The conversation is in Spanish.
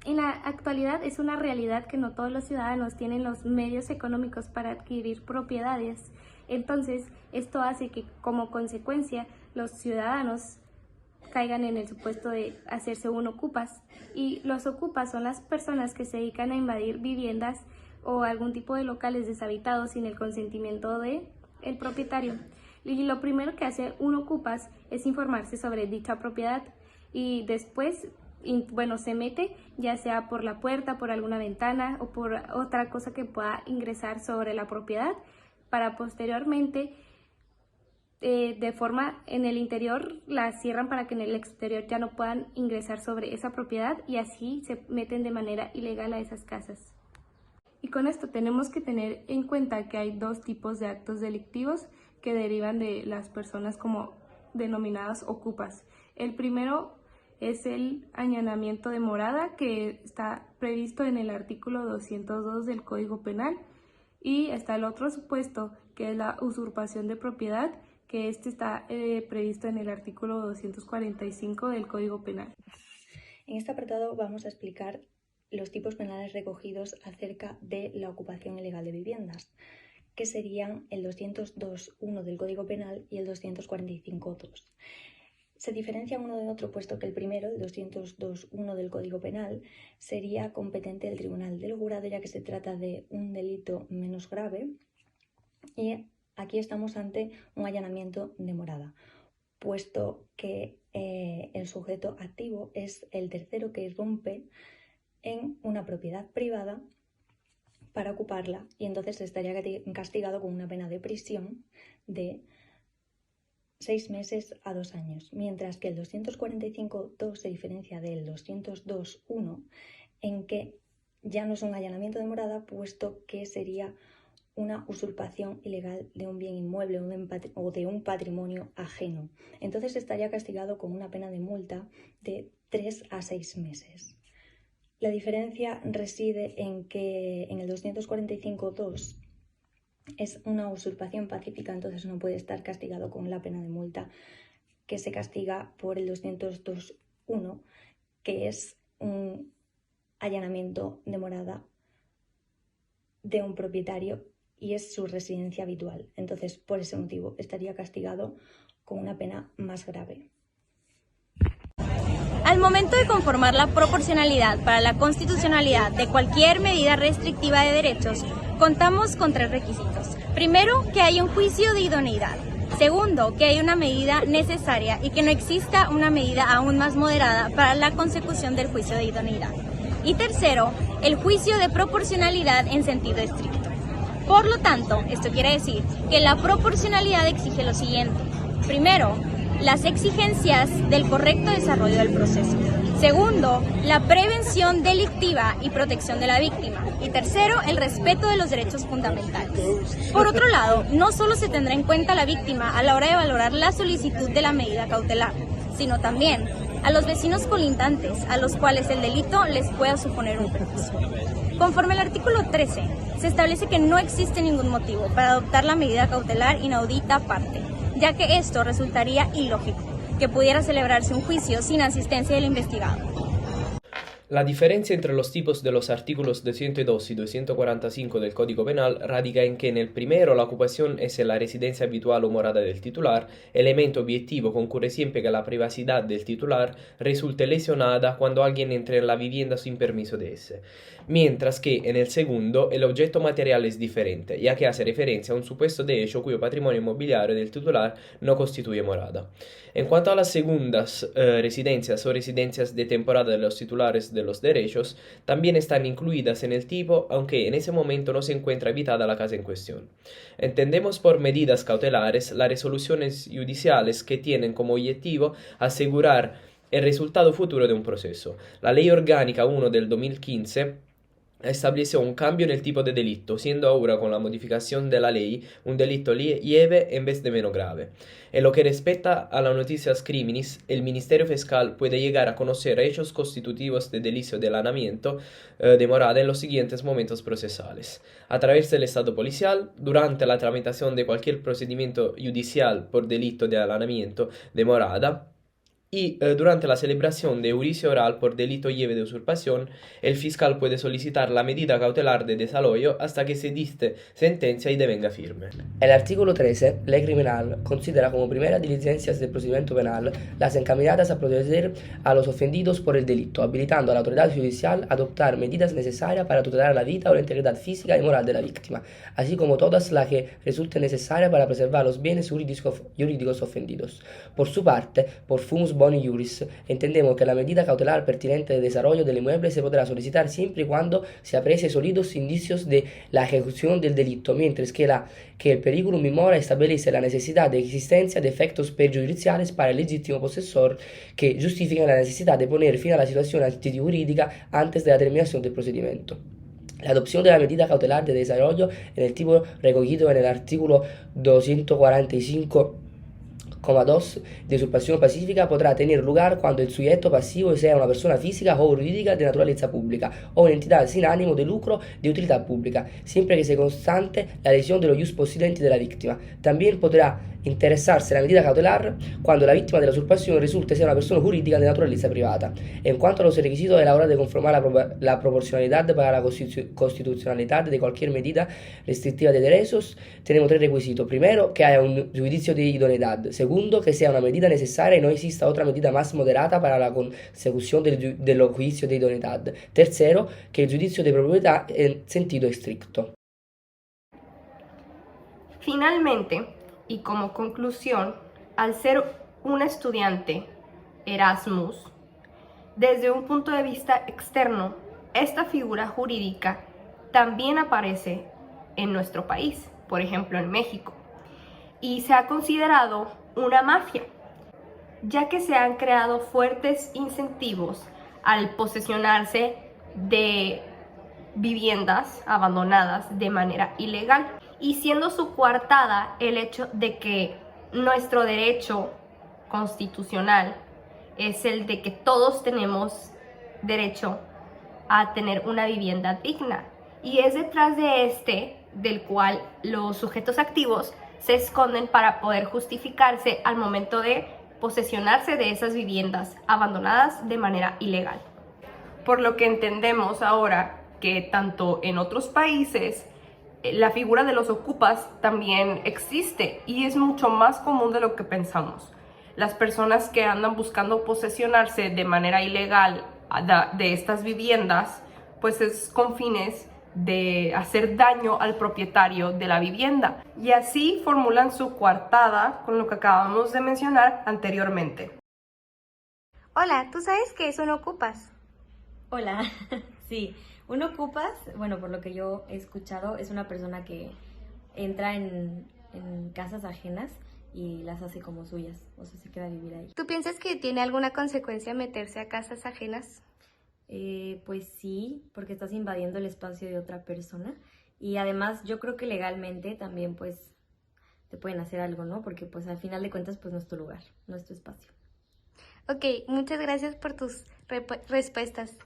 En la actualidad es una realidad que no todos los ciudadanos tienen los medios económicos para adquirir propiedades. Entonces, esto hace que como consecuencia los ciudadanos caigan en el supuesto de hacerse un ocupas. Y los ocupas son las personas que se dedican a invadir viviendas o algún tipo de locales deshabitados sin el consentimiento de el propietario. Y lo primero que hace un ocupas es informarse sobre dicha propiedad y después se mete ya sea por la puerta, por alguna ventana o por otra cosa que pueda ingresar sobre la propiedad para posteriormente de forma en el interior la cierran para que en el exterior ya no puedan ingresar sobre esa propiedad y así se meten de manera ilegal a esas casas. Y con esto tenemos que tener en cuenta que hay dos tipos de actos delictivos que derivan de las personas como denominadas ocupas. El primero es el allanamiento de morada, que está previsto en el artículo 202 del Código Penal, y está el otro supuesto, que es la usurpación de propiedad, que está previsto en el artículo 245 del Código Penal. En este apartado vamos a explicar los tipos penales recogidos acerca de la ocupación ilegal de viviendas, que serían el 202.1 del Código Penal y el 245.2. Se diferencian uno de otro, puesto que el primero, el 202.1 del Código Penal, sería competente del Tribunal del Jurado, ya que se trata de un delito menos grave, y aquí estamos ante un allanamiento de morada, puesto que el sujeto activo es el tercero que irrumpe en una propiedad privada para ocuparla y entonces estaría castigado con una pena de prisión de 6 meses a 2 años, mientras que el 245.2 se diferencia del 202.1 en que ya no es un allanamiento de morada, puesto que sería una usurpación ilegal de un bien inmueble o de un patrimonio ajeno. Entonces estaría castigado con una pena de multa de 3 a 6 meses. La diferencia reside en que en el 245.2 es una usurpación pacífica, entonces no puede estar castigado con la pena de multa que se castiga por el 202.1, que es un allanamiento de morada de un propietario y es su residencia habitual. Entonces, por ese motivo, estaría castigado con una pena más grave. Al momento de conformar la proporcionalidad para la constitucionalidad de cualquier medida restrictiva de derechos, contamos con 3 requisitos. Primero, que haya un juicio de idoneidad. Segundo, que haya una medida necesaria y que no exista una medida aún más moderada para la consecución del juicio de idoneidad. Y tercero, el juicio de proporcionalidad en sentido estricto. Por lo tanto, esto quiere decir que la proporcionalidad exige lo siguiente. Primero, las exigencias del correcto desarrollo del proceso. Segundo, la prevención delictiva y protección de la víctima. Y tercero, el respeto de los derechos fundamentales. Por otro lado, no solo se tendrá en cuenta a la víctima a la hora de valorar la solicitud de la medida cautelar, sino también a los vecinos colindantes, a los cuales el delito les pueda suponer un perjuicio. Conforme al artículo 13, se establece que no existe ningún motivo para adoptar la medida cautelar inaudita aparte, ya que esto resultaría ilógico, que pudiera celebrarse un juicio sin asistencia del investigado. La diferencia entre los tipos de los artículos 202 y 245 del Código Penal radica en que en el primero la ocupación es en la residencia habitual o morada del titular, elemento objetivo que ocurre siempre que la privacidad del titular resulte lesionada cuando alguien entre en la vivienda sin permiso de ese, mientras que en el segundo el objeto material es diferente, ya que hace referencia a un supuesto de hecho cuyo patrimonio inmobiliario del titular no constituye morada. En cuanto a las segundas residencias o residencias de temporada de los titulares de los derechos, también están incluidas en el tipo, aunque en ese momento no se encuentra habitada la casa en cuestión. Entendemos por medidas cautelares las resoluciones judiciales que tienen como objetivo asegurar el resultado futuro de un proceso. La Ley Orgánica 1 del 2015 estableció un cambio en el tipo de delito, siendo ahora con la modificación de la ley un delito lieve en vez de menos grave. En lo que respecta a las noticias criminis, el Ministerio Fiscal puede llegar a conocer hechos constitutivos de delito de allanamiento de morada en los siguientes momentos procesales: a través del Estado policial, durante la tramitación de cualquier procedimiento judicial por delito de allanamiento de morada, y durante la celebración de juicio oral por delito lleve de usurpación, el fiscal puede solicitar la medida cautelar de desalojo hasta que se dicte sentencia y devenga firme. El artículo 13, Ley Criminal, considera como primera diligencias del procedimiento penal las encaminadas a proteger a los ofendidos por el delito, habilitando a la autoridad judicial a adoptar medidas necesarias para tutelar la vida o la integridad física y moral de la víctima, así como todas las que resulten necesarias para preservar los bienes jurídicos ofendidos. Por su parte, por Fumus Boni Juris, entendemos que la medida cautelar pertinente de desarrollo del inmueble se podrá solicitar siempre y cuando se aprecien sólidos indicios de la ejecución del delito, mientras que el periculum in mora establece la necesidad de existencia de efectos perjudiciales para el legítimo posesor que justifican la necesidad de poner fin a la situación antijurídica antes de la terminación del procedimiento. La adopción de la medida cautelar de desarrollo en el tipo recogido en el artículo 245,2 de usurpación pacífica podrá tener lugar cuando el sujeto pasivo sea una persona física o jurídica de naturaleza pública o una entidad sin ánimo de lucro de utilidad pública, siempre que se constante la lesión de los ius possidenti de la víctima. También podrá interesarse la medida cautelar cuando la víctima de la usurpación resulte ser una persona jurídica de naturaleza privada. En cuanto a los requisitos a la hora de conformar la proporcionalidad para la constitucionalidad de cualquier medida restrictiva de derechos, tenemos tres requisitos. Primero, que haya un juicio de idoneidad. Segundo, que sea una medida necesaria y no exista otra medida más moderada para la consecución del juicio de idoneidad. Tercero, que el juicio de propiedad en sentido estricto. Finalmente, y como conclusión, al ser un estudiante Erasmus, desde un punto de vista externo, esta figura jurídica también aparece en nuestro país, por ejemplo en México, y se ha considerado una mafia, ya que se han creado fuertes incentivos al posesionarse de viviendas abandonadas de manera ilegal, y siendo su coartada el hecho de que nuestro derecho constitucional es el de que todos tenemos derecho a tener una vivienda digna, y es detrás de este del cual los sujetos activos se esconden para poder justificarse al momento de posesionarse de esas viviendas abandonadas de manera ilegal. Por lo que entendemos ahora que tanto en otros países la figura de los ocupas también existe y es mucho más común de lo que pensamos. Las personas que andan buscando posesionarse de manera ilegal de estas viviendas, pues es con fines de hacer daño al propietario de la vivienda, y así formulan su coartada con lo que acabamos de mencionar anteriormente. Hola, ¿tú sabes qué es un ocupas? Hola, sí, un ocupas, bueno, por lo que yo he escuchado, es una persona que entra en casas ajenas y las hace como suyas, o sea, se queda a vivir ahí. ¿Tú piensas que tiene alguna consecuencia meterse a casas ajenas? Pues sí, porque estás invadiendo el espacio de otra persona, y además yo creo que legalmente también pues te pueden hacer algo, ¿no? Porque pues al final de cuentas pues no es tu lugar, no es tu espacio. Ok, muchas gracias por tus respuestas.